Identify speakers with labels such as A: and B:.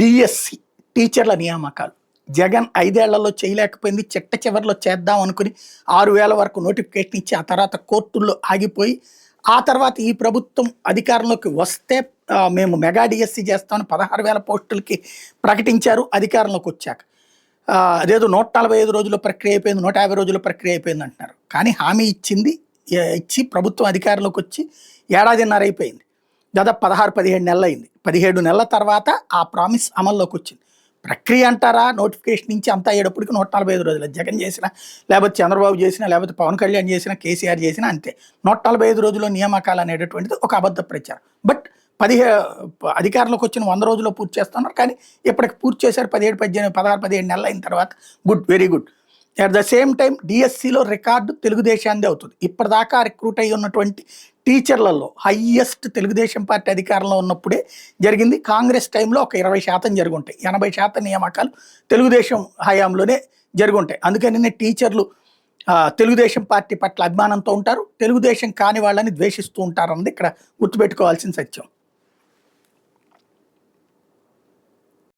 A: DSC టీచర్ల నియామకాలు జగన్ 5 ఏళ్లలో చేయలేకపోయింది. చిట్ట చివరిలో చేద్దాం అనుకుని 6,000 వరకు నోటిఫికేషన్ ఇచ్చి ఆ తర్వాత కోర్టుల్లో ఆగిపోయి ఆ తర్వాత ఈ ప్రభుత్వం అధికారంలోకి వస్తే మేము మెగా డిఎస్సి చేస్తామని 16,000 పోస్టులకి ప్రకటించారు. అధికారంలోకి వచ్చాక అదేదో 145 రోజుల ప్రక్రియ అయిపోయింది, 150 రోజుల ప్రక్రియ అయిపోయింది అంటున్నారు. కానీ హామీ ఇచ్చి ప్రభుత్వం అధికారంలోకి వచ్చి ఏడాదిన్నర అయిపోయింది. దాదాపు 16-17 నెలలు అయింది. 17 నెలల తర్వాత ఆ ప్రామిస్ అమల్లోకి వచ్చింది. ప్రక్రియ అంటారా, నోటిఫికేషన్ నుంచి అంతా అయ్యేటప్పటికి 145 రోజులు. జగన్ చేసినా, లేకపోతే చంద్రబాబు చేసినా, లేకపోతే పవన్ కళ్యాణ్ చేసినా, కేసీఆర్ చేసినా అంతే. 145 రోజుల్లో నియామకాలు అనేటటువంటిది ఒక అబద్ధ ప్రచారం. బట్ అధికారంలోకి వచ్చిన 100 రోజుల్లో పూర్తి చేస్తున్నారు. కానీ ఇప్పటికి పూర్తి చేశారు. 16-17 నెలలు అయిన తర్వాత good, very good. At the same time డిఎస్సిలో రికార్డు తెలుగుదేశాందే అవుతుంది. ఇప్పటిదాకా రిక్రూట్ అయ్యి ఉన్నటువంటి టీచర్లలో హయ్యెస్ట్ తెలుగుదేశం పార్టీ అధికారంలో ఉన్నప్పుడే జరిగింది. కాంగ్రెస్ టైంలో ఒక 20% జరుగుంటాయి. 80% నియామకాలు తెలుగుదేశం హయాంలోనే జరుగుంటాయి. అందుకని టీచర్లు తెలుగుదేశం పార్టీ పట్ల అభిమానంతో ఉంటారు. తెలుగుదేశం కాని వాళ్ళని ద్వేషిస్తూ ఉంటారన్నది ఇక్కడ గుర్తుపెట్టుకోవాల్సిన సత్యం.